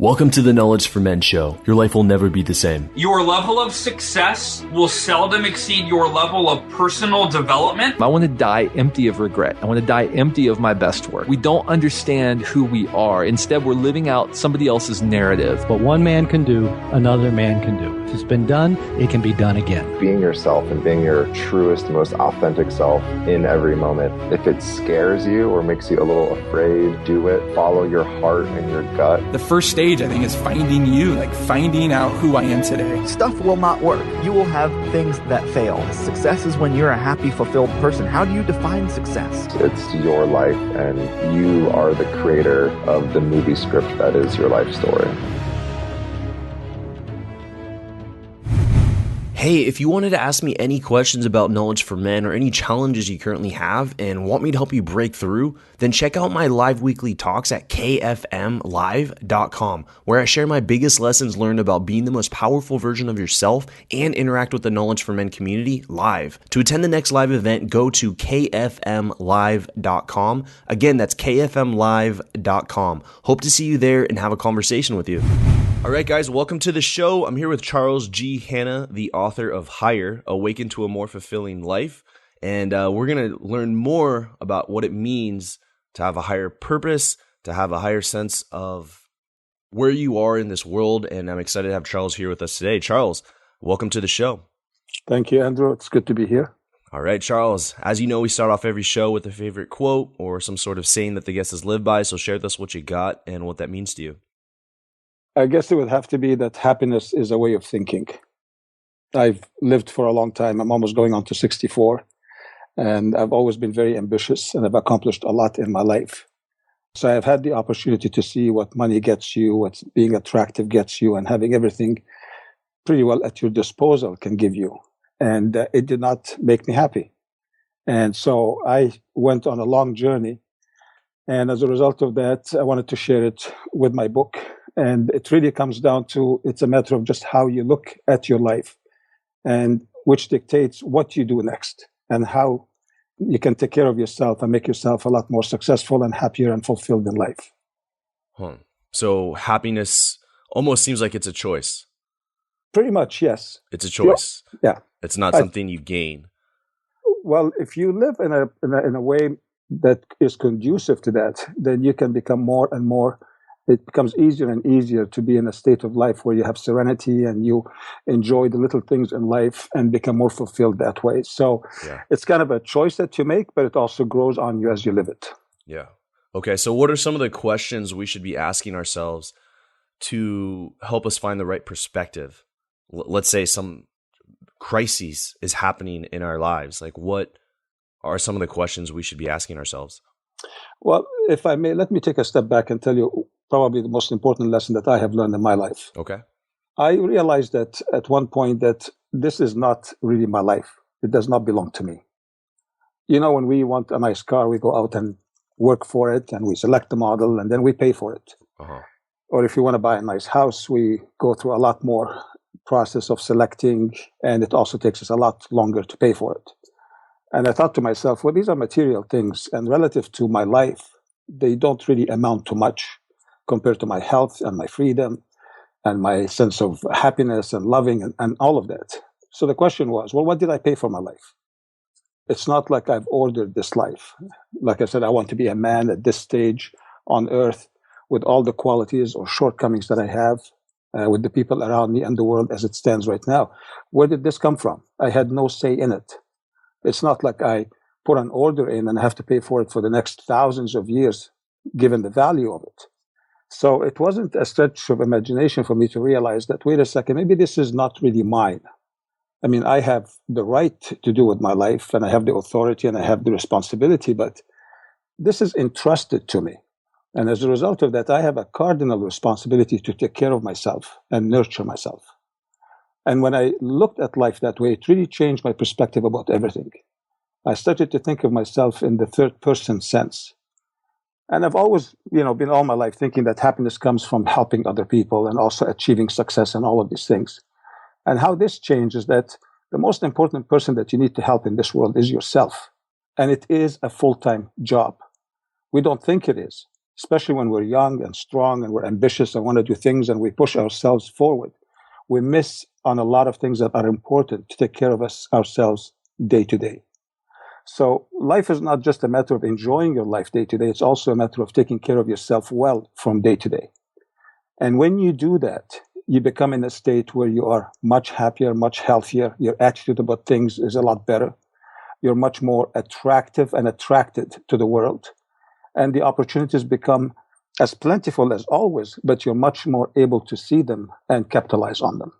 Welcome to the Knowledge for Men show. Your life will never be the same. Your level of success will seldom exceed your level of personal development. I want to die empty of regret. I want to die empty of my best work. We don't understand who we are. Instead, we're living out somebody else's narrative. What one man can do, another man can do. If it's been done, it can be done again. Being yourself and being your truest, most authentic self in every moment. If it scares you or makes you a little afraid, do it. Follow your heart and your gut. The first stage, I think, is finding you, like finding out who I am today. Stuff will not work. You will have things that fail. Success is when you're a happy, fulfilled person. How do you define success? It's your life, and you are the creator of the movie script that is your life story. Hey, if you wanted to ask me any questions about Knowledge for Men or any challenges you currently have and want me to help you break through, then check out my live weekly talks at kfmlive.com, where I share my biggest lessons learned about being the most powerful version of yourself and interact with the Knowledge for Men community live. To attend the next live event, go to kfmlive.com. Again, that's kfmlive.com. Hope to see you there and have a conversation with you. All right, guys, welcome to the show. I'm here with Charles G. Hanna, the author of Higher, Awaken to a More Fulfilling Life. And we're going to learn more about what it means to have a higher purpose, to have a higher sense of where you are in this world. And I'm excited to have Charles here with us today. Charles, welcome to the show. Thank you, Andrew. It's good to be here. All right, Charles, as you know, we start off every show with a favorite quote or some sort of saying that the guest has lived by. So share with us what you got and what that means to you. I guess it would have to be that happiness is a way of thinking. I've lived for a long time. I'm almost going on to 64. And I've always been very ambitious and I've accomplished a lot in my life. So I've had the opportunity to see what money gets you, what being attractive gets you, and having everything pretty well at your disposal can give you. And it did not make me happy. And so I went on a long journey. And as a result of that, I wanted to share it with my book. And it really comes down to, it's a matter of just how you look at your life, and which dictates what you do next and how you can take care of yourself and make yourself a lot more successful and happier and fulfilled in life. So happiness almost seems like it's a choice. Pretty much, yes. It's a choice. Yeah. It's not something you gain. Well, if you live in a way that is conducive to that, then you can become more and more. It becomes easier and easier to be in a state of life where you have serenity and you enjoy the little things in life and become more fulfilled that way. So It's kind of a choice that you make, but it also grows on you as you live it. Yeah. Okay. So what are some of the questions we should be asking ourselves to help us find the right perspective? Let's say some crises is happening in our lives. Like, what are some of the questions we should be asking ourselves? Well, if I may, let me take a step back and tell you probably the most important lesson that I have learned in my life. Okay. I realized that at one point that this is not really my life. It does not belong to me. You know, when we want a nice car, we go out and work for it and we select the model and then we pay for it. Uh-huh. Or if you want to buy a nice house, we go through a lot more process of selecting, and it also takes us a lot longer to pay for it. And I thought to myself, well, these are material things, and relative to my life, they don't really amount to much compared to my health and my freedom and my sense of happiness and loving and all of that. So the question was, well, what did I pay for my life? It's not like I've ordered this life. Like I said, I want to be a man at this stage on earth with all the qualities or shortcomings that I have, with the people around me and the world as it stands right now. Where did this come from? I had no say in it. It's not like I put an order in and I have to pay for it for the next thousands of years, given the value of it. So it wasn't a stretch of imagination for me to realize that, wait a second, maybe this is not really mine. I mean, I have the right to do with my life and I have the authority and I have the responsibility, but this is entrusted to me. And as a result of that, I have a cardinal responsibility to take care of myself and nurture myself. And when I looked at life that way, it really changed my perspective about everything. I started to think of myself in the third person sense. And I've always, been all my life thinking that happiness comes from helping other people and also achieving success and all of these things. And how this changes that the most important person that you need to help in this world is yourself. And it is a full-time job. We don't think it is. especially when we're young and strong and we're ambitious and want to do things and we push ourselves forward, we miss on a lot of things that are important to take care of ourselves day to day. So life is not just a matter of enjoying your life day to day. It's also a matter of taking care of yourself well from day to day. And when you do that, you become in a state where you are much happier, much healthier. Your attitude about things is a lot better. You're much more attractive and attracted to the world. And the opportunities become as plentiful as always, but you're much more able to see them and capitalize on them.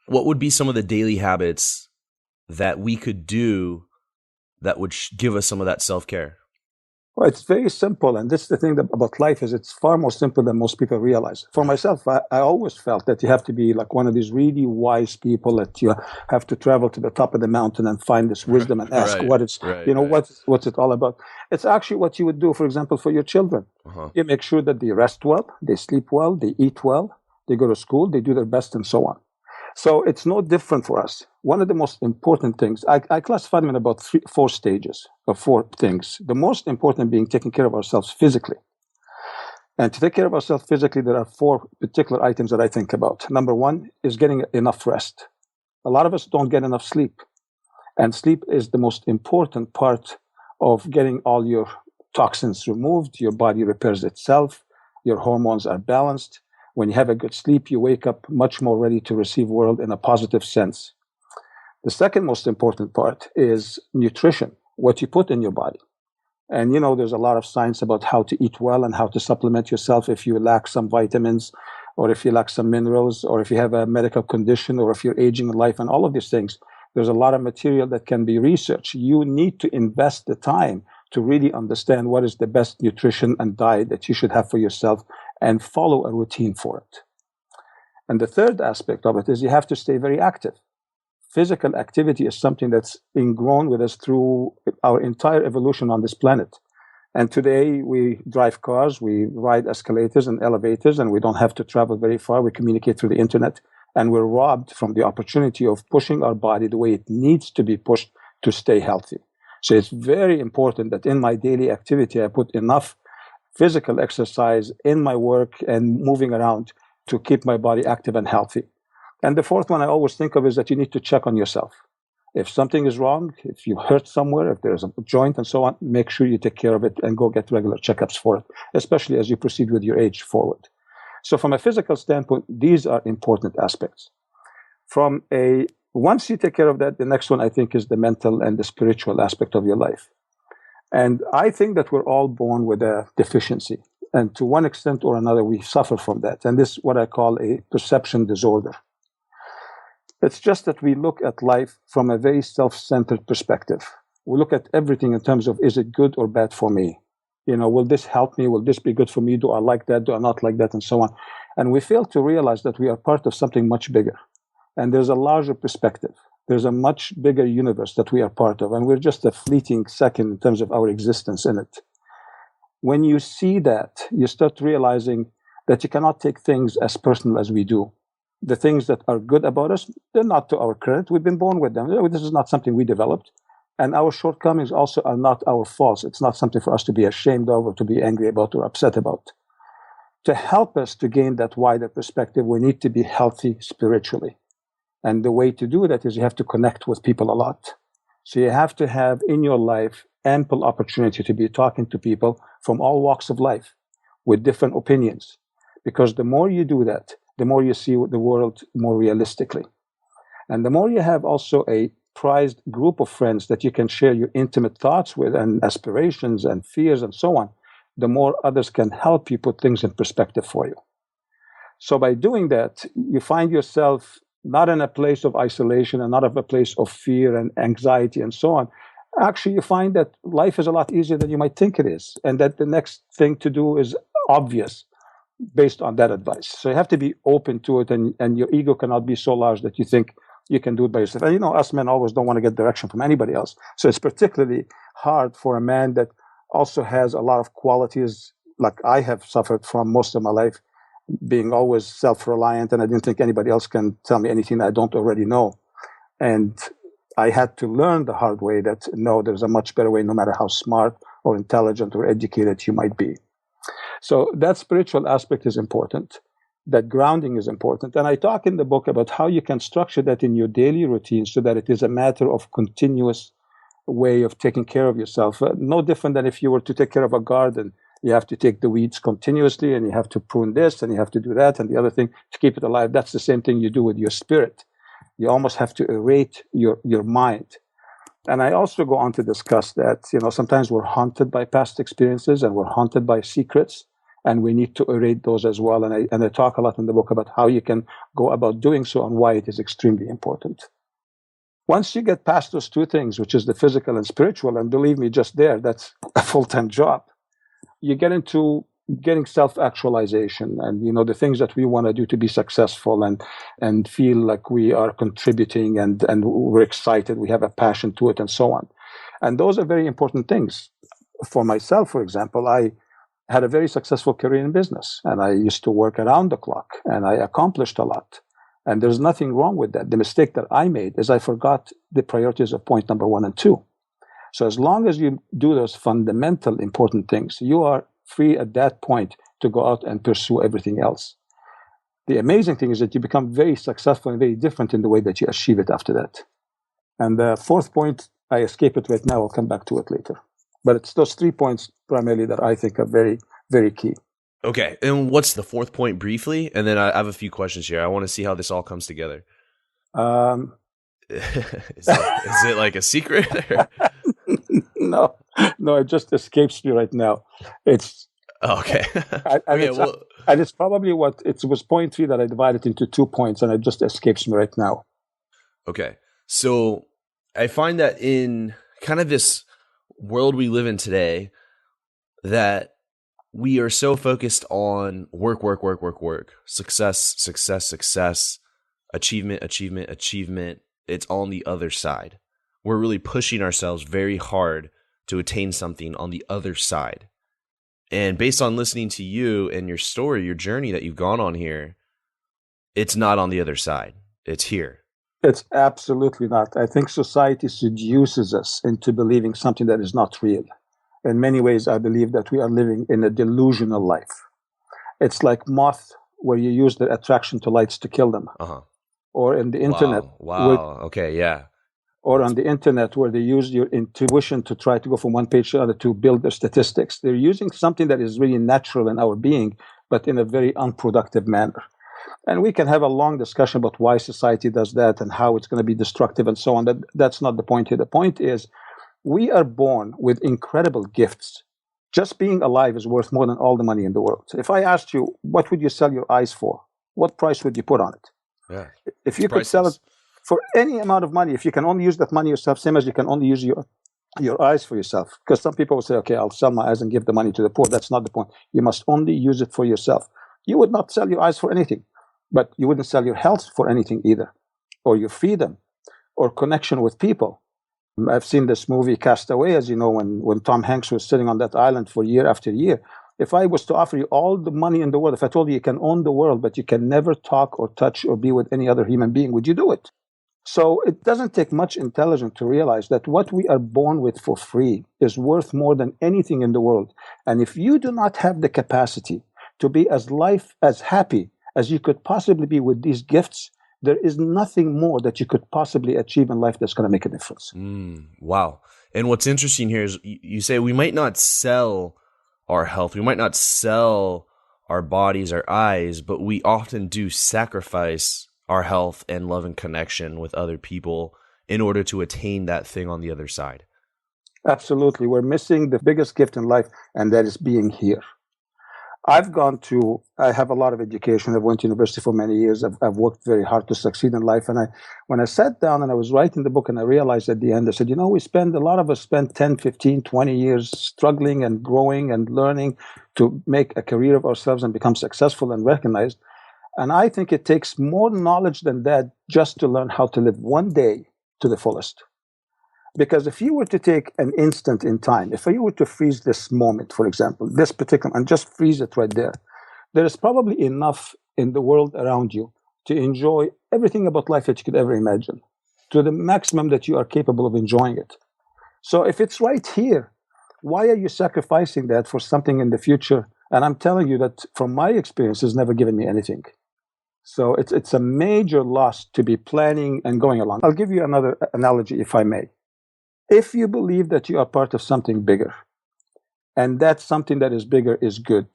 What would be some of the daily habits that we could do that would give us some of that self-care? Well, it's very simple. And this is the thing about life is it's far more simple than most people realize. For myself, I always felt that you have to be like one of these really wise people, that you have to travel to the top of the mountain and find this wisdom and ask what's it all about. It's actually what you would do, for example, for your children. You make sure that they rest well, they sleep well, they eat well, they go to school, they do their best, and so on. So it's no different for us. One of the most important things, I classify them in about four stages or four things. The most important being taking care of ourselves physically. And to take care of ourselves physically, there are four particular items that I think about. Number one is getting enough rest. A lot of us don't get enough sleep. And sleep is the most important part of getting all your toxins removed. Your body repairs itself. Your hormones are balanced. When you have a good sleep, you wake up much more ready to receive world in a positive sense. The second most important part is nutrition, what you put in your body. And, there's a lot of science about how to eat well and how to supplement yourself if you lack some vitamins or if you lack some minerals or if you have a medical condition or if you're aging in life and all of these things. There's a lot of material that can be researched. You need to invest the time to really understand what is the best nutrition and diet that you should have for yourself and follow a routine for it. And the third aspect of it is you have to stay very active. Physical activity is something that's ingrown with us through our entire evolution on this planet. And today we drive cars, we ride escalators and elevators, and we don't have to travel very far. We communicate through the internet, and we're robbed from the opportunity of pushing our body the way it needs to be pushed to stay healthy. So it's very important that in my daily activity, I put enough physical exercise in my work and moving around to keep my body active and healthy. And the fourth one I always think of is that you need to check on yourself. If something is wrong, if you hurt somewhere, if there's a joint and so on, make sure you take care of it and go get regular checkups for it, especially as you proceed with your age forward. So from a physical standpoint, these are important aspects. Once you take care of that, the next one I think is the mental and the spiritual aspect of your life. And I think that we're all born with a deficiency. And to one extent or another, we suffer from that. And this is what I call a perception disorder. It's just that we look at life from a very self-centered perspective. We look at everything in terms of, is it good or bad for me? Will this help me? Will this be good for me? Do I like that? Do I not like that? And so on. And we fail to realize that we are part of something much bigger. And there's a larger perspective. There's a much bigger universe that we are part of. And we're just a fleeting second in terms of our existence in it. When you see that, you start realizing that you cannot take things as personal as we do. The things that are good about us, they're not to our credit. We've been born with them. This is not something we developed. And our shortcomings also are not our faults. It's not something for us to be ashamed of or to be angry about or upset about. To help us to gain that wider perspective, we need to be healthy spiritually. And the way to do that is you have to connect with people a lot. So you have to have in your life ample opportunity to be talking to people from all walks of life with different opinions. Because the more you do that, the more you see the world more realistically. And the more you have also a prized group of friends that you can share your intimate thoughts with and aspirations and fears and so on, the more others can help you put things in perspective for you. So by doing that, you find yourself not in a place of isolation and not of a place of fear and anxiety and so on. Actually, you find that life is a lot easier than you might think it is, and that the next thing to do is obvious based on that advice. So you have to be open to it, and your ego cannot be so large that you think you can do it by yourself. And us men always don't want to get direction from anybody else. So it's particularly hard for a man that also has a lot of qualities like I have suffered from most of my life, being always self-reliant, and I didn't think anybody else can tell me anything I don't already know. And I had to learn the hard way that no, there's a much better way, no matter how smart or intelligent or educated you might be. So that spiritual aspect is important. That grounding is important. And I talk in the book about how you can structure that in your daily routine so that it is a matter of continuous way of taking care of yourself. No different than if you were to take care of a garden. You have to take the weeds continuously, and you have to prune this, and you have to do that, and the other thing to keep it alive. That's the same thing you do with your spirit. You almost have to aerate your mind. And I also go on to discuss that, sometimes we're haunted by past experiences and we're haunted by secrets, and we need to aerate those as well. And I talk a lot in the book about how you can go about doing so and why it is extremely important. Once you get past those two things, which is the physical and spiritual, and believe me, just there, that's a full-time job, you get into getting self-actualization and, the things that we want to do to be successful and feel like we are contributing and we're excited, we have a passion to it and so on. And those are very important things. For myself, for example, I had a very successful career in business, and I used to work around the clock, and I accomplished a lot. And there's nothing wrong with that. The mistake that I made is I forgot the priorities of point number 1 and 2. So as long as you do those fundamental important things, you are free at that point to go out and pursue everything else. The amazing thing is that you become very successful and very different in the way that you achieve it after that. And the fourth point, I escape it right now. I'll come back to it later. But it's those 3 points primarily that I think are very, very key. Okay. And what's the fourth point briefly? And then I have a few questions here. I want to see how this all comes together. Is it like a secret? No, it just escapes me right now. It's okay. And it's probably it was point 3 that I divided into 2 points, and it just escapes me right now. Okay. So I find that in kind of this world we live in today, that we are so focused on work, success, achievement. It's on the other side. We're really pushing ourselves very hard to attain something on the other side. And based on listening to you and your story, your journey that you've gone on here, it's not on the other side. It's here. It's absolutely not. I think society seduces us into believing something that is not real. In many ways, I believe that we are living in a delusional life. It's like moth, where you use the attraction to lights to kill them. Uh-huh. Or in the internet. Wow. Okay, yeah. Or on the internet, where they use your intuition to try to go from one page to another to build their statistics. They're using something that is really natural in our being, but in a very unproductive manner. And we can have a long discussion about why society does that and how it's going to be destructive and so on. That's not the point here. The point is, we are born with incredible gifts. Just being alive is worth more than all the money in the world. If I asked you, what would you sell your eyes for? What price would you put on it? Yeah. If you could sell it for any amount of money, if you can only use that money yourself, same as you can only use your eyes for yourself. Because some people will say, okay, I'll sell my eyes and give the money to the poor. That's not the point. You must only use it for yourself. You would not sell your eyes for anything, but you wouldn't sell your health for anything either, or your freedom, or connection with people. I've seen this movie Cast Away, as you know, when Tom Hanks was sitting on that island for year after year. If I was to offer you all the money in the world, if I told you can own the world, but you can never talk or touch or be with any other human being, would you do it? So it doesn't take much intelligence to realize that what we are born with for free is worth more than anything in the world. And if you do not have the capacity to be as happy as you could possibly be with these gifts, there is nothing more that you could possibly achieve in life that's going to make a difference. Wow. And what's interesting here is you say we might not sell our health, we might not sell our bodies, our eyes, but we often do sacrifice our health and love and connection with other people in order to attain that thing on the other side. Absolutely. We're missing the biggest gift in life, and that is being here. I have a lot of education. I've went to university for many years. I've worked very hard to succeed in life. And when I sat down and I was writing the book, and I realized at the end, I said, a lot of us spend 10, 15, 20 years struggling and growing and learning to make a career of ourselves and become successful and recognized. And I think it takes more knowledge than that just to learn how to live one day to the fullest. Because if you were to take an instant in time, if you were to freeze this moment, for example, this particular, and just freeze it right there, there is probably enough in the world around you to enjoy everything about life that you could ever imagine, to the maximum that you are capable of enjoying it. So if it's right here, why are you sacrificing that for something in the future And I'm telling you that from my experience, it's never given me anything. So it's a major loss to be planning and going along. I'll give you another analogy, if I may. If you believe that you are part of something bigger, and that something that is bigger is good,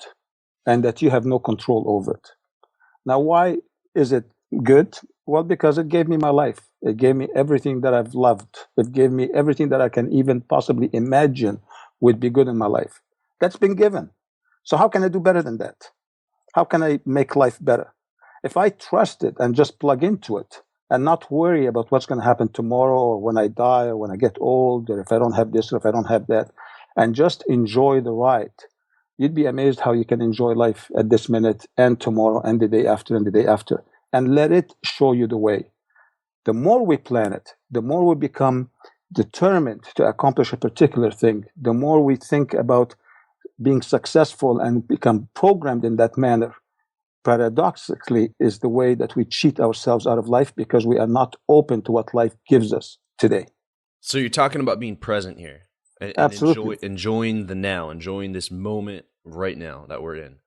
and that you have no control over it. Now, why is it good? Well, because it gave me my life. It gave me everything that I've loved. It gave me everything that I can even possibly imagine would be good in my life. That's been given. So how can I do better than that? How can I make life better? If I trust it and just plug into it and not worry about what's going to happen tomorrow or when I die or when I get old or if I don't have this or if I don't have that, and just enjoy the ride, you'd be amazed how you can enjoy life at this minute and tomorrow and the day after and the day after, and let it show you the way. The more we plan it, the more we become determined to accomplish a particular thing, the more we think about being successful and become programmed in that manner. Paradoxically, is the way that we cheat ourselves out of life because we are not open to what life gives us today. So you're talking about being present here and Absolutely. enjoying the now, enjoying this moment right now that we're in.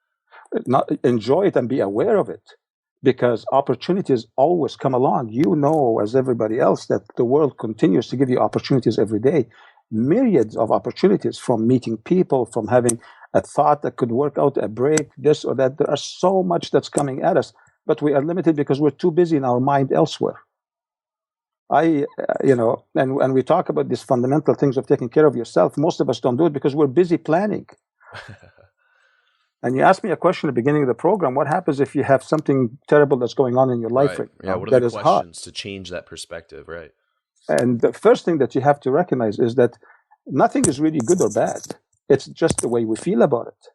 Not enjoy it and be aware of it, because opportunities always come along. You know, as everybody else, that the world continues to give you opportunities every day, myriads of opportunities, from meeting people, from having a thought that could work out, a break, this or that. There are so much that's coming at us, but we are limited because we're too busy in our mind elsewhere. And we talk about these fundamental things of taking care of yourself. Most of us don't do it because we're busy planning. And you asked me a question at the beginning of the program: what happens if you have something terrible that's going on in your life right now? Yeah, what are the questions to change that perspective, right? And the first thing that you have to recognize is that nothing is really good or bad. It's just the way we feel about it.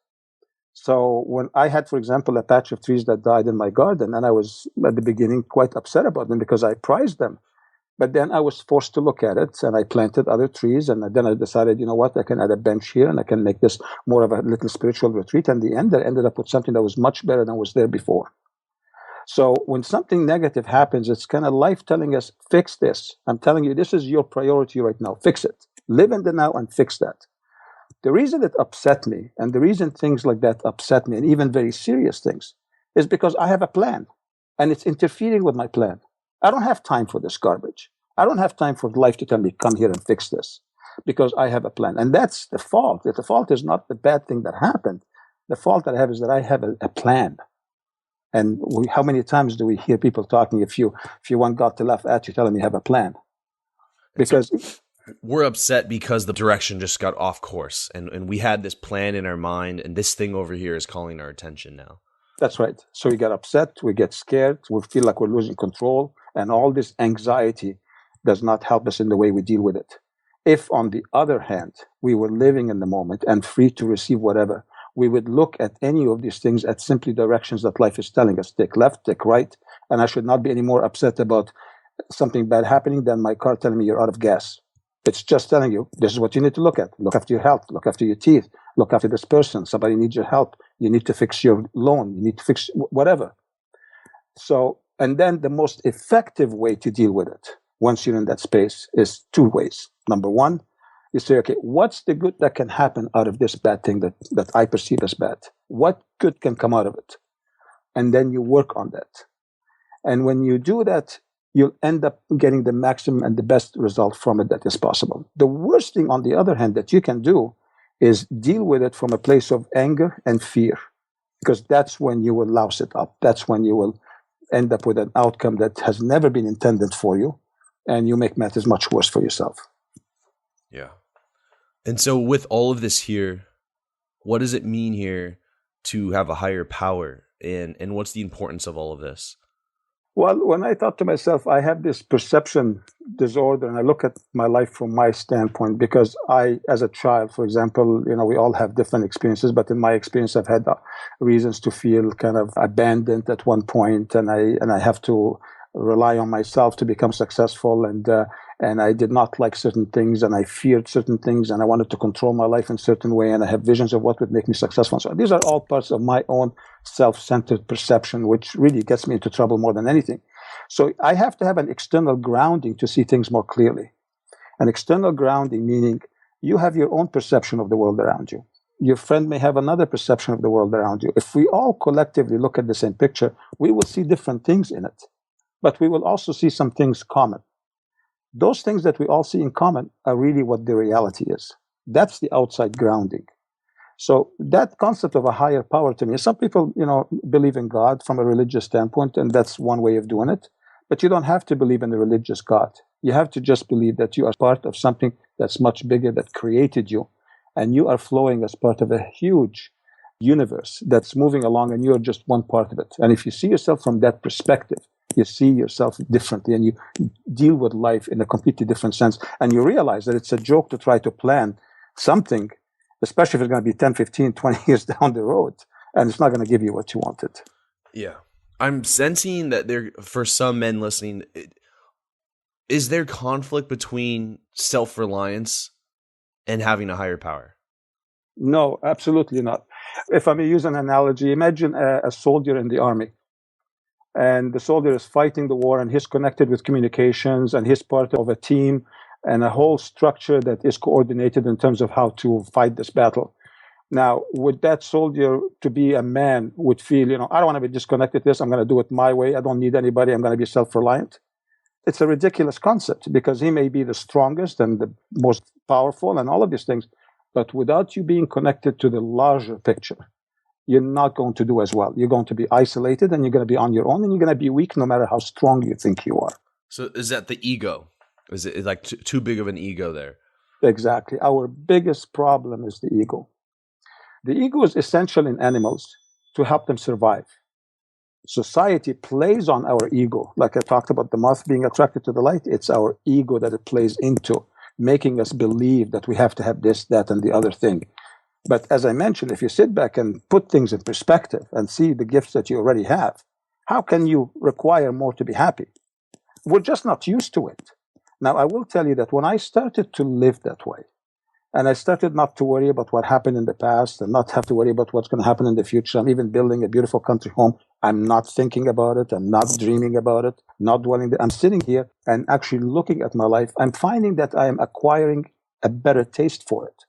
So when I had, for example, a patch of trees that died in my garden, and I was at the beginning quite upset about them because I prized them. But then I was forced to look at it, and I planted other trees, and then I decided, you know what, I can add a bench here, and I can make this more of a little spiritual retreat. And in the end, I ended up with something that was much better than was there before. So when something negative happens, it's kind of life telling us, fix this. I'm telling you, this is your priority right now. Fix it. Live in the now and fix that. The reason it upset me, and the reason things like that upset me, and even very serious things, is because I have a plan, and it's interfering with my plan. I don't have time for this garbage. I don't have time for life to tell me, come here and fix this, because I have a plan. And that's the fault. The fault is not the bad thing that happened. The fault that I have is that I have a plan. And how many times do we hear people talking, if you want God to laugh at you, tell him you have a plan? Because we're upset because the direction just got off course, and we had this plan in our mind, and this thing over here is calling our attention now. That's right. So we get upset, we get scared, we feel like we're losing control, and all this anxiety does not help us in the way we deal with it. If, on the other hand, we were living in the moment and free to receive whatever, we would look at any of these things as simply directions that life is telling us. Take left, take right, and I should not be any more upset about something bad happening than my car telling me you're out of gas. It's just telling you, this is what you need to look at. Look after your health, look after your teeth, look after this person. Somebody needs your help. You need to fix your loan. You need to fix whatever. So, and then the most effective way to deal with it, once you're in that space, is two ways. Number one, you say, okay, what's the good that can happen out of this bad thing that I perceive as bad? What good can come out of it? And then you work on that. And when you do that, you'll end up getting the maximum and the best result from it that is possible. The worst thing, on the other hand, that you can do is deal with it from a place of anger and fear, because that's when you will louse it up. That's when you will end up with an outcome that has never been intended for you, and you make matters much worse for yourself. Yeah. And so with all of this here, what does it mean here to have a higher power, and what's the importance of all of this? Well, when I thought to myself, I have this perception disorder, and I look at my life from my standpoint, because I, as a child, for example, we all have different experiences, but in my experience, I've had reasons to feel kind of abandoned at one point, and I have to rely on myself to become successful, and I did not like certain things, and I feared certain things, and I wanted to control my life in a certain way, and I have visions of what would make me successful. So these are all parts of my own self-centered perception, which really gets me into trouble more than anything. So I have to have an external grounding to see things more clearly. An external grounding meaning you have your own perception of the world around you. Your friend may have another perception of the world around you. If we all collectively look at the same picture, we will see different things in it, but we will also see some things common. Those things that we all see in common are really what the reality is. That's the outside grounding. So that concept of a higher power to me, some people, believe in God from a religious standpoint, and that's one way of doing it. But you don't have to believe in a religious God. You have to just believe that you are part of something that's much bigger, that created you, and you are flowing as part of a huge universe that's moving along, and you're just one part of it. And if you see yourself from that perspective, you see yourself differently, and you deal with life in a completely different sense. And you realize that it's a joke to try to plan something, especially if it's going to be 10, 15, 20 years down the road, and it's not going to give you what you wanted. Yeah. I'm sensing that for some men listening, is there conflict between self-reliance and having a higher power? No, absolutely not. If I may use an analogy, imagine a soldier in the army. And the soldier is fighting the war, and he's connected with communications, and he's part of a team and a whole structure that is coordinated in terms of how to fight this battle. Now, would that soldier, to be a man, would feel, I don't want to be disconnected to this. I'm going to do it my way. I don't need anybody. I'm going to be self-reliant. It's a ridiculous concept, because he may be the strongest and the most powerful and all of these things. But without you being connected to the larger picture, you're not going to do as well. You're going to be isolated, and you're going to be on your own, and you're going to be weak no matter how strong you think you are. So is that the ego? Is it like too big of an ego there? Exactly. Our biggest problem is the ego. The ego is essential in animals to help them survive. Society plays on our ego. Like I talked about the moth being attracted to the light, it's our ego that it plays into, making us believe that we have to have this, that, and the other thing. But as I mentioned, if you sit back and put things in perspective and see the gifts that you already have, how can you require more to be happy? We're just not used to it. Now, I will tell you that when I started to live that way, and I started not to worry about what happened in the past and not have to worry about what's going to happen in the future, I'm even building a beautiful country home. I'm not thinking about it. I'm not dreaming about it, not dwelling there. I'm sitting here and actually looking at my life. I'm finding that I am acquiring a better taste for it.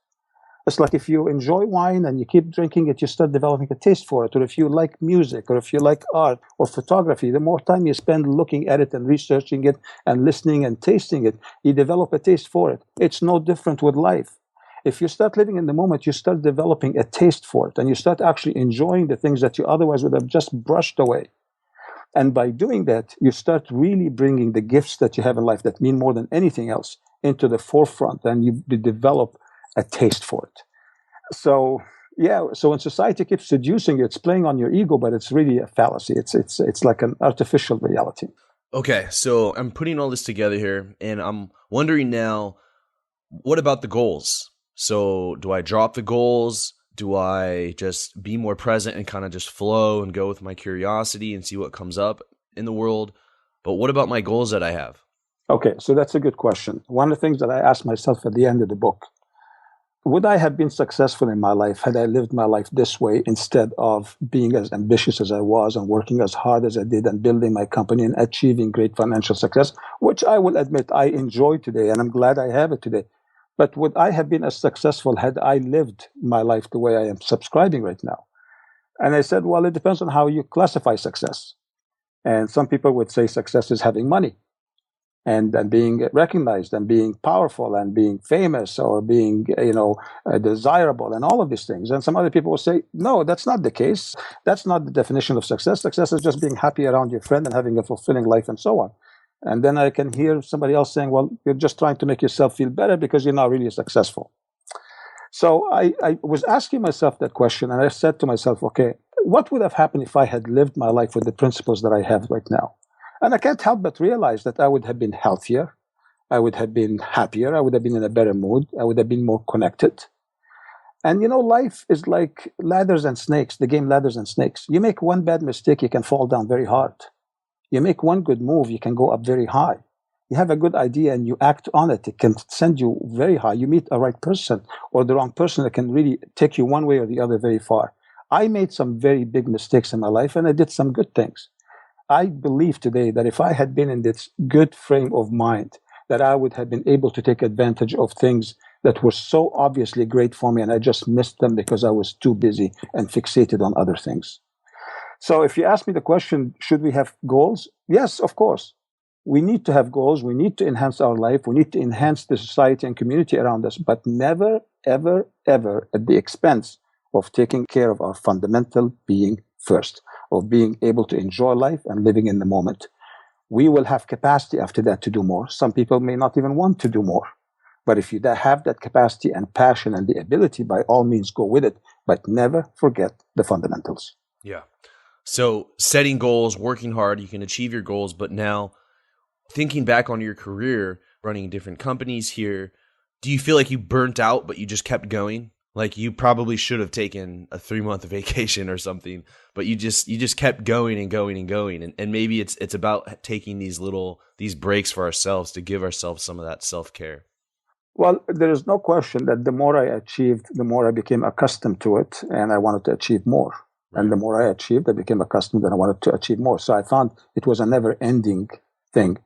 It's like if you enjoy wine and you keep drinking it, you start developing a taste for it. Or if you like music, or if you like art or photography, the more time you spend looking at it and researching it and listening and tasting it, you develop a taste for it. It's no different with life. If you start living in the moment, you start developing a taste for it, and you start actually enjoying the things that you otherwise would have just brushed away. And by doing that, you start really bringing the gifts that you have in life that mean more than anything else into the forefront, and you develop a taste for it. So when society keeps seducing you, it's playing on your ego, but it's really a fallacy. It's like an artificial reality. Okay, so I'm putting all this together here, and I'm wondering now, what about the goals? So do I drop the goals? Do I just be more present and kind of just flow and go with my curiosity and see what comes up in the world? But what about my goals that I have? Okay, so that's a good question. One of the things that I asked myself at the end of the book, would I have been successful in my life had I lived my life this way, instead of being as ambitious as I was and working as hard as I did and building my company and achieving great financial success, which I will admit I enjoy today, and I'm glad I have it today. But would I have been as successful had I lived my life the way I am subscribing right now? And I said, well, it depends on how you classify success. And some people would say success is having money and being recognized and being powerful and being famous or being, desirable and all of these things. And some other people will say, no, that's not the case. That's not the definition of success. Success is just being happy around your friend and having a fulfilling life and so on. And then I can hear somebody else saying, well, you're just trying to make yourself feel better because you're not really successful. So I was asking myself that question, and I said to myself, okay, what would have happened if I had lived my life with the principles that I have right now? And I can't help but realize that I would have been healthier, I would have been happier, I would have been in a better mood, I would have been more connected. And life is like ladders and snakes, the game ladders and snakes. You make one bad mistake, you can fall down very hard. You make one good move, you can go up very high. You have a good idea and you act on it, it can send you very high. You meet a right person or the wrong person that can really take you one way or the other very far. I made some very big mistakes in my life, and I did some good things. I believe today that if I had been in this good frame of mind, that I would have been able to take advantage of things that were so obviously great for me, and I just missed them because I was too busy and fixated on other things. So if you ask me the question, should we have goals? Yes, of course. We need to have goals. We need to enhance our life. We need to enhance the society and community around us, but never, ever, ever at the expense of taking care of our fundamental being first, of being able to enjoy life and living in the moment. We will have capacity after that to do more. Some people may not even want to do more. But if you have that capacity and passion and the ability, by all means, go with it, but never forget the fundamentals. Yeah. So setting goals, working hard, you can achieve your goals, but now thinking back on your career, running different companies here, do you feel like you burnt out, but you just kept going? Like you probably should have taken a 3-month vacation or something, but you just kept going and going and going. And maybe it's about taking these breaks for ourselves to give ourselves some of that self-care. Well, there is no question that the more I achieved, the more I became accustomed to it, and I wanted to achieve more. Right. And the more I achieved, I became accustomed and I wanted to achieve more. So I found it was a never-ending thing.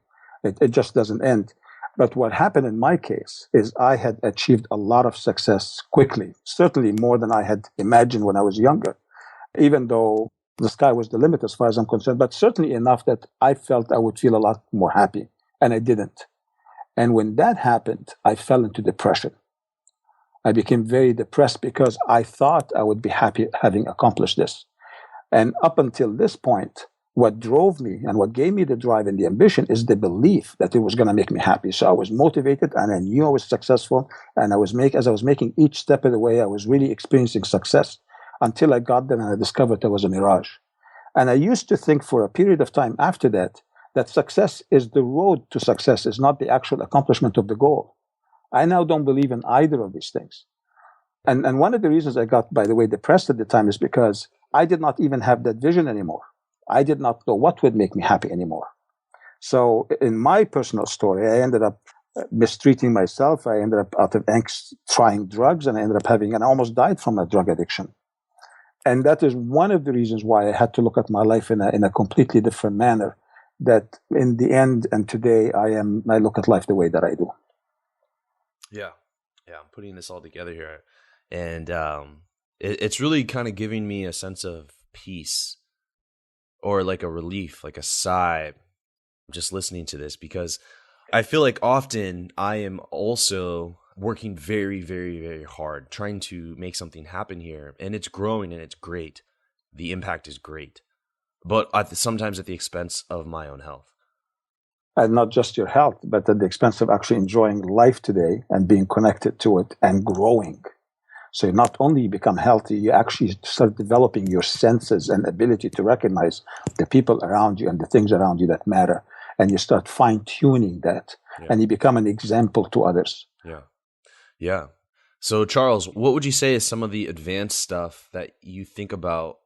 It just doesn't end. But what happened in my case is I had achieved a lot of success quickly, certainly more than I had imagined when I was younger, even though the sky was the limit as far as I'm concerned, but certainly enough that I felt I would feel a lot more happy, and I didn't. And when that happened, I fell into depression. I became very depressed because I thought I would be happy having accomplished this. And up until this point, what drove me and what gave me the drive and the ambition is the belief that it was going to make me happy. So I was motivated and I knew I was successful. And as I was making each step of the way, I was really experiencing success until I got there and I discovered there was a mirage. And I used to think for a period of time after that success is the road to success, is not the actual accomplishment of the goal. I now don't believe in either of these things. And one of the reasons I got, by the way, depressed at the time is because I did not even have that vision anymore. I did not know what would make me happy anymore. So in my personal story, I ended up mistreating myself. I ended up out of angst trying drugs, and I almost died from a drug addiction. And that is one of the reasons why I had to look at my life in a completely different manner, that in the end and today I look at life the way that I do. Yeah. I'm putting this all together here. And it's really kind of giving me a sense of peace, or like a relief, like a sigh, just listening to this, because I feel like often I am also working very, very, very hard, trying to make something happen here. And it's growing and it's great. The impact is great, but sometimes at the expense of my own health. And not just your health, but at the expense of actually enjoying life today and being connected to it and growing. So not only you become healthy, you actually start developing your senses and ability to recognize the people around you and the things around you that matter. And you start fine-tuning that, and you become an example to others. Yeah. So Charles, what would you say is some of the advanced stuff that you think about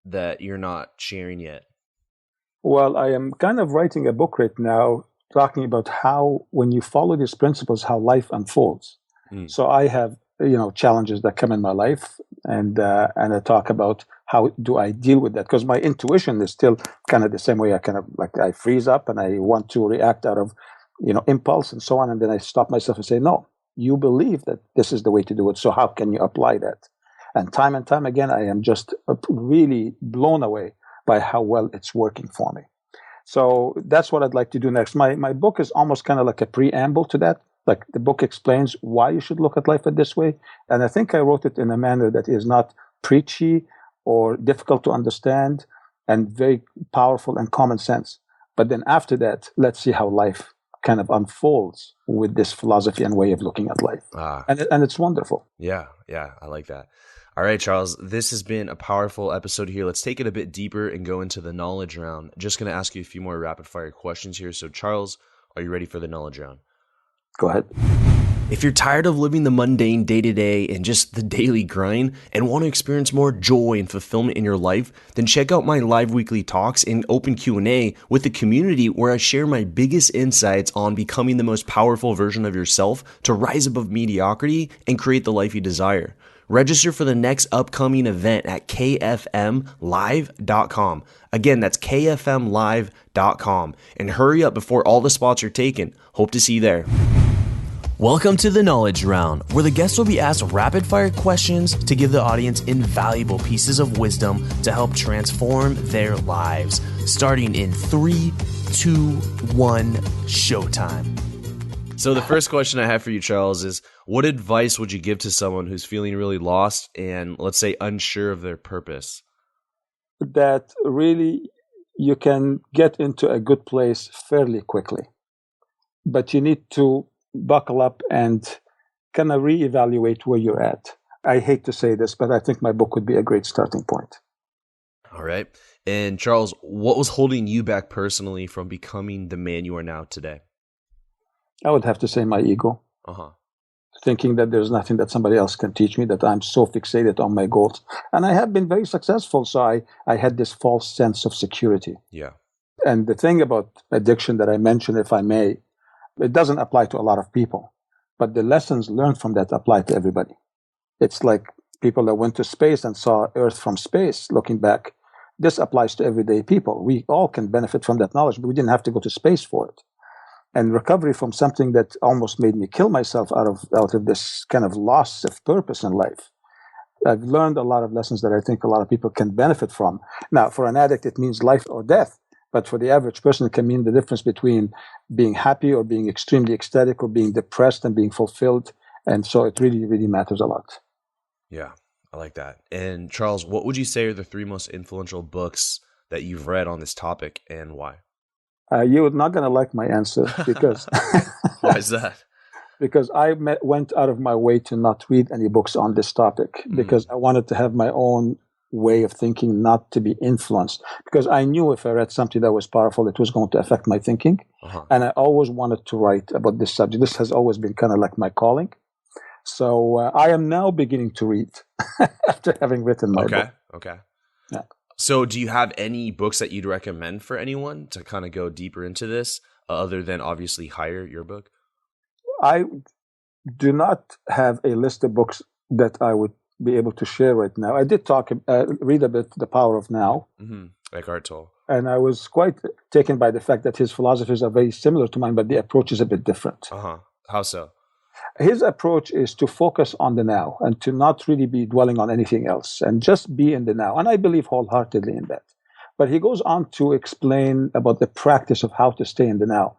that you're not sharing yet? Well, I am kind of writing a book right now talking about how, when you follow these principles, how life unfolds. So I have challenges that come in my life, and I talk about how do I deal with that, because my intuition is still kind of the same way. I freeze up and I want to react out of impulse and so on, and then I stop myself and say, no, you believe that this is the way to do it, so how can you apply that? And time again, I am just really blown away by how well it's working for me. So that's what I'd like to do next. My book is almost kind of like a preamble to that. Like, the book explains why you should look at life this way. And I think I wrote it in a manner that is not preachy or difficult to understand, and very powerful and common sense. But then after that, let's see how life kind of unfolds with this philosophy and way of looking at life. And it's wonderful. Yeah, I like that. All right, Charles, this has been a powerful episode here. Let's take it a bit deeper and go into the knowledge round. Just going to ask you a few more rapid fire questions here. So Charles, are you ready for the knowledge round? Go ahead. If you're tired of living the mundane day-to-day and just the daily grind and want to experience more joy and fulfillment in your life, then check out my live weekly talks and open Q&A with the community, where I share my biggest insights on becoming the most powerful version of yourself to rise above mediocrity and create the life you desire. Register for the next upcoming event at kfmlive.com. Again, that's kfmlive.com. And hurry up before all the spots are taken. Hope to see you there. Welcome to the Knowledge Round, where the guests will be asked rapid-fire questions to give the audience invaluable pieces of wisdom to help transform their lives. Starting in 3, 2, 1, showtime. So the first question I have for you, Charles, is what advice would you give to someone who's feeling really lost and, let's say, unsure of their purpose? That really you can get into a good place fairly quickly, but you need to buckle up and kind of reevaluate where you're at. I hate to say this, but I think my book would be a great starting point. All right. And Charles, what was holding you back personally from becoming the man you are now today? I would have to say my ego. Thinking that there's nothing that somebody else can teach me, that I'm so fixated on my goals. And I have been very successful, so I had this false sense of security. Yeah. And the thing about addiction that I mentioned, if I may, it doesn't apply to a lot of people, but the lessons learned from that apply to everybody. It's like people that went to space and saw Earth from space, looking back. This applies to everyday people. We all can benefit from that knowledge, but we didn't have to go to space for it. And recovery from something that almost made me kill myself out of this kind of loss of purpose in life. I've learned a lot of lessons that I think a lot of people can benefit from. Now, for an addict, it means life or death. But for the average person, it can mean the difference between being happy or being extremely ecstatic or being depressed and being fulfilled. And so it really, really matters a lot. Yeah, I like that. And Charles, what would you say are the 3 most influential books that you've read on this topic and why? You're not going to like my answer because... Why is that? Because I went out of my way to not read any books on this topic because I wanted to have my own way of thinking, not to be influenced. Because I knew if I read something that was powerful, it was going to affect my thinking. And I always wanted to write about this subject. This has always been kind of like my calling. So I am now beginning to read after having written my book. Okay. Yeah. So do you have any books that you'd recommend for anyone to kind of go deeper into this, other than obviously Higher, your book? I do not have a list of books that I would be able to share right now. I did read a bit The Power of Now. Eckhart Tolle. And I was quite taken by the fact that his philosophies are very similar to mine, but the approach is a bit different. How so? His approach is to focus on the now and to not really be dwelling on anything else and just be in the now. And I believe wholeheartedly in that. But he goes on to explain about the practice of how to stay in the now.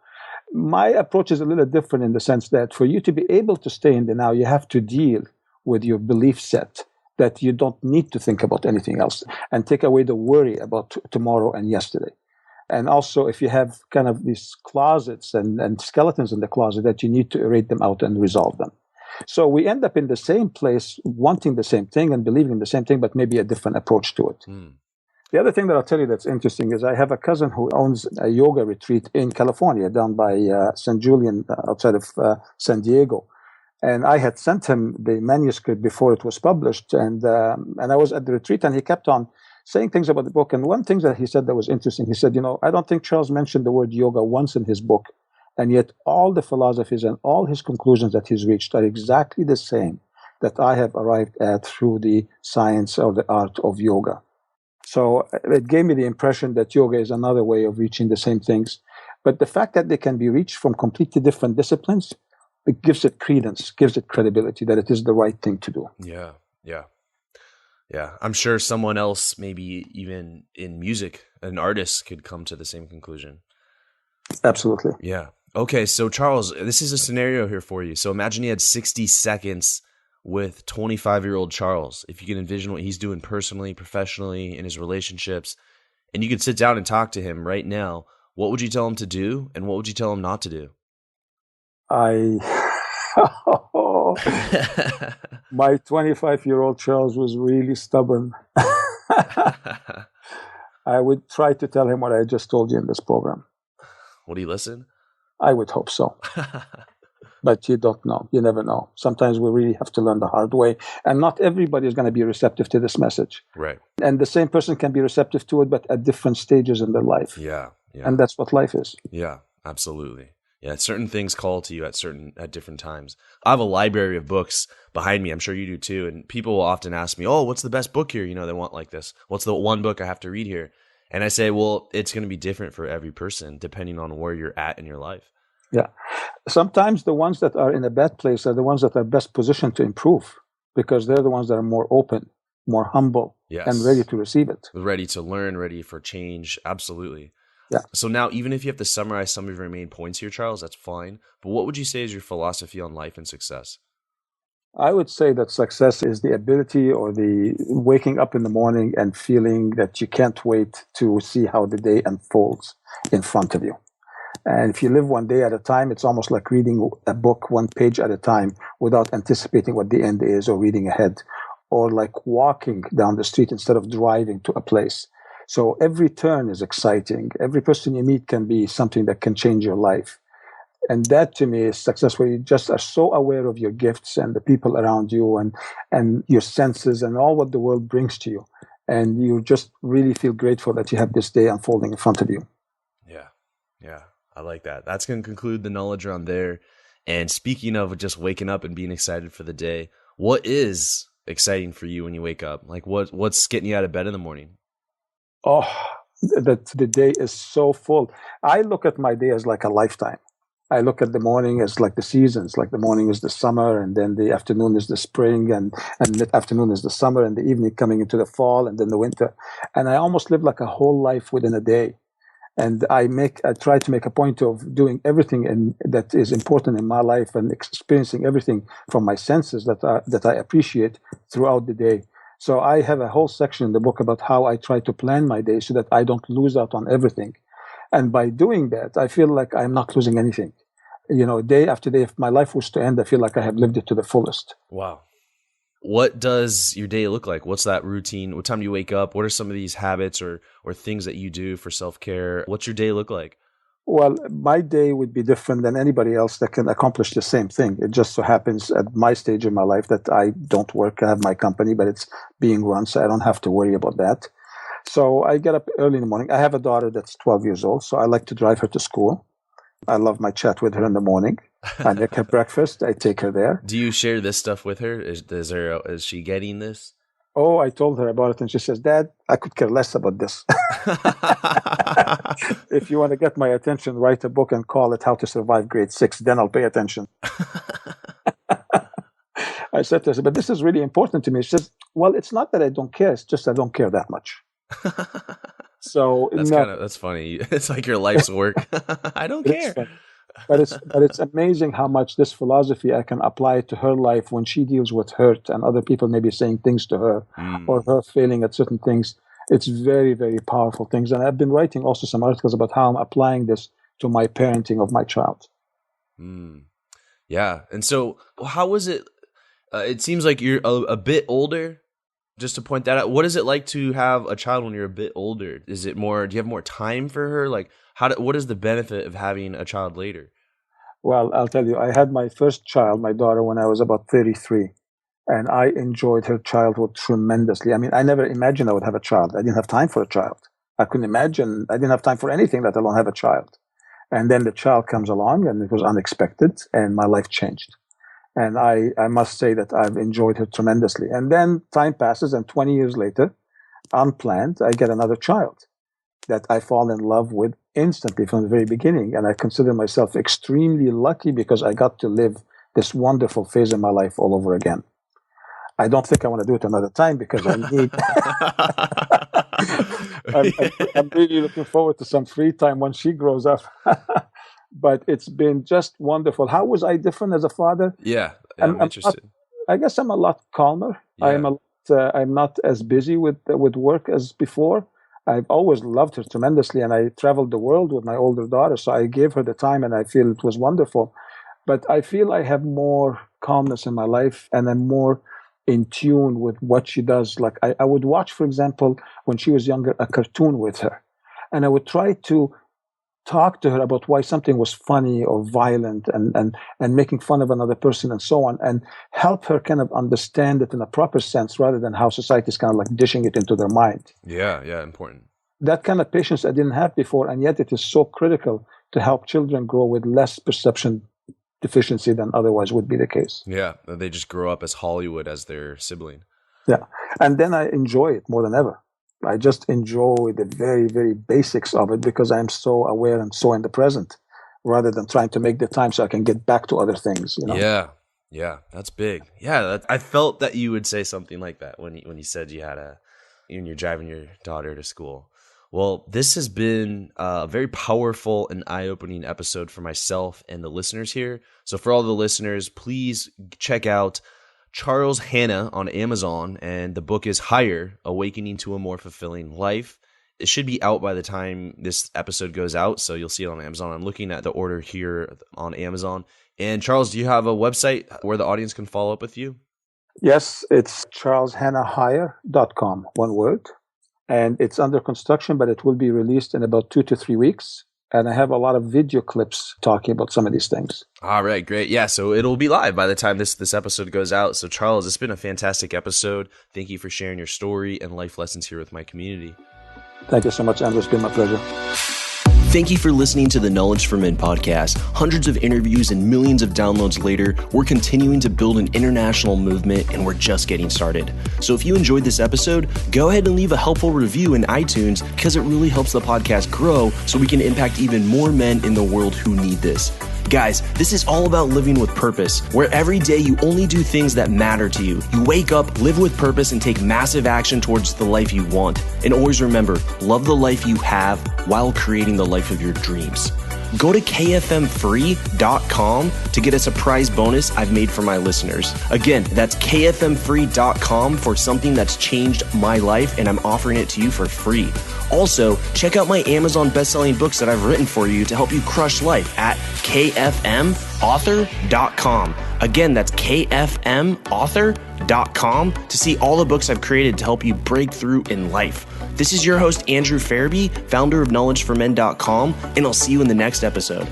My approach is a little different in the sense that for you to be able to stay in the now, you have to deal with your belief set that you don't need to think about anything else and take away the worry about tomorrow and yesterday. And also, if you have kind of these closets and skeletons in the closet, that you need to erase them out and resolve them. So we end up in the same place, wanting the same thing and believing the same thing, but maybe a different approach to it. The other thing that I'll tell you that's interesting is I have a cousin who owns a yoga retreat in California, down by San Julian, outside of San Diego. And I had sent him the manuscript before it was published. And I was at the retreat, and he kept on saying things about the book. And one thing that he said that was interesting, he said, I don't think Charles mentioned the word yoga once in his book. And yet all the philosophies and all his conclusions that he's reached are exactly the same that I have arrived at through the science or the art of yoga. So it gave me the impression that yoga is another way of reaching the same things. But the fact that they can be reached from completely different disciplines, it gives it credence, gives it credibility that it is the right thing to do. Yeah. I'm sure someone else, maybe even in music, an artist could come to the same conclusion. Absolutely. Yeah. Okay. So Charles, this is a scenario here for you. So imagine you had 60 seconds with 25-year-old Charles. If you can envision what he's doing personally, professionally, in his relationships, and you could sit down and talk to him right now, what would you tell him to do and what would you tell him not to do? My 25-year-old Charles was really stubborn. I would try to tell him what I just told you in this program. Would he listen? I would hope so. But you don't know. You never know. Sometimes we really have to learn the hard way. And not everybody is going to be receptive to this message. Right. And the same person can be receptive to it, but at different stages in their life. Yeah. And that's what life is. Yeah, absolutely. Yeah, certain things call to you at different times. I have a library of books behind me. I'm sure you do too. And people will often ask me, "Oh, what's the best book here?" They want like this. What's the one book I have to read here? And I say, well, it's going to be different for every person depending on where you're at in your life. Yeah. Sometimes the ones that are in a bad place are the ones that are best positioned to improve because they're the ones that are more open, more humble, and ready to receive it. Ready to learn, ready for change. Absolutely. Yeah. So now, even if you have to summarize some of your main points here, Charles, that's fine. But what would you say is your philosophy on life and success? I would say that success is the ability or the waking up in the morning and feeling that you can't wait to see how the day unfolds in front of you. And if you live one day at a time, it's almost like reading a book one page at a time without anticipating what the end is or reading ahead, or like walking down the street instead of driving to a place. So every turn is exciting. Every person you meet can be something that can change your life. And that to me is success, where you just are so aware of your gifts and the people around you and your senses and all what the world brings to you. And you just really feel grateful that you have this day unfolding in front of you. Yeah. I like that. That's going to conclude the knowledge around there. And speaking of just waking up and being excited for the day, what is exciting for you when you wake up? Like what's getting you out of bed in the morning? Oh, that the day is so full. I look at my day as like a lifetime. I look at the morning as like the seasons, like the morning is the summer, and then the afternoon is the spring, and mid afternoon is the summer, and the evening coming into the fall, and then the winter. And I almost live like a whole life within a day. And I try to make a point of doing everything that is important in my life and experiencing everything from my senses that I appreciate throughout the day. So I have a whole section in the book about how I try to plan my day so that I don't lose out on everything. And by doing that, I feel like I'm not losing anything. Day after day, if my life was to end, I feel like I have lived it to the fullest. Wow. What does your day look like? What's that routine? What time do you wake up? What are some of these habits or things that you do for self-care? What's your day look like? Well, my day would be different than anybody else that can accomplish the same thing. It just so happens at my stage in my life that I don't work. I have my company, but it's being run, so I don't have to worry about that. So I get up early in the morning. I have a daughter that's 12 years old, so I like to drive her to school. I love my chat with her in the morning. I make her breakfast. I take her there. Do you share this stuff with her? Is she getting this? Oh, I told her about it, and she says, "Dad, I could care less about this. If you want to get my attention, write a book and call it How to Survive Grade 6. Then I'll pay attention." I said to her, "But this is really important to me." She says, "Well, it's not that I don't care. It's just I don't care that much." So that's funny. It's like your life's work. I don't care. But it's amazing how much this philosophy I can apply to her life when she deals with hurt and other people maybe saying things to her or her failing at certain things. It's very, very powerful things. And I've been writing also some articles about how I'm applying this to my parenting of my child. Yeah. And so how was it? It seems like you're a bit older. Just to point that out, what is it like to have a child when you're a bit older? Is it more? Do you have more time for her? Like, what is the benefit of having a child later? Well, I'll tell you, I had my first child, my daughter, when I was about 33, and I enjoyed her childhood tremendously. I mean, I never imagined I would have a child. I didn't have time for a child. I couldn't imagine. I didn't have time for anything, let alone have a child. And then the child comes along, and it was unexpected, and my life changed. And I must say that I've enjoyed her tremendously. And then time passes, and 20 years later, unplanned, I get another child that I fall in love with instantly from the very beginning. And I consider myself extremely lucky because I got to live this wonderful phase in my life all over again. I don't think I want to do it another time because I need... I'm really looking forward to some free time when she grows up. But it's been just wonderful. How was I different as a father? Yeah, I'm interested. I guess I'm a lot calmer. Yeah. I'm not as busy with work as before. I've always loved her tremendously, and I traveled the world with my older daughter, so I gave her the time, and I feel it was wonderful. But I feel I have more calmness in my life, and I'm more in tune with what she does. Like I would watch, for example, when she was younger, a cartoon with her, and I would try to talk to her about why something was funny or violent and making fun of another person and so on, and help her kind of understand it in a proper sense rather than how society is kind of like dishing it into their mind. Yeah, important. That kind of patience I didn't have before, and yet it is so critical to help children grow with less perception deficiency than otherwise would be the case. Yeah, they just grow up as Hollywood as their sibling. Yeah, and then I enjoy it more than ever. I just enjoy the very, very basics of it because I'm so aware and so in the present. rather than trying to make the time so I can get back to other things. Yeah, that's big. Yeah, I felt that you would say something like that when you said you're driving your daughter to school. Well, this has been a very powerful and eye-opening episode for myself and the listeners here. So for all the listeners, please check out Charles Hanna on Amazon, and the book is Higher, Awakening to a More Fulfilling Life. It should be out by the time this episode goes out, so you'll see it on Amazon. I'm looking at the order here on Amazon. And Charles, do you have a website where the audience can follow up with you? Yes, it's charleshannahire.com, one word. And it's under construction, but it will be released in about 2 to 3 weeks. And I have a lot of video clips talking about some of these things. All right, great. Yeah, so it'll be live by the time this episode goes out. So Charles, it's been a fantastic episode. Thank you for sharing your story and life lessons here with my community. Thank you so much, Andrew. It's been my pleasure. Thank you for listening to the Knowledge for Men podcast. Hundreds of interviews and millions of downloads later, we're continuing to build an international movement, and we're just getting started. So if you enjoyed this episode, go ahead and leave a helpful review in iTunes, because it really helps the podcast grow so we can impact even more men in the world who need this. Guys, this is all about living with purpose, where every day you only do things that matter to you. You wake up, live with purpose, and take massive action towards the life you want. And always remember, love the life you have while creating the life of your dreams. Go to kfmfree.com to get a surprise bonus I've made for my listeners. Again, that's kfmfree.com for something that's changed my life, and I'm offering it to you for free. Also, check out my Amazon best-selling books that I've written for you to help you crush life at kfmauthor.com. Again, that's kfmauthor.com to see all the books I've created to help you break through in life. This is your host, Andrew Farabee, founder of knowledgeformen.com, and I'll see you in the next episode.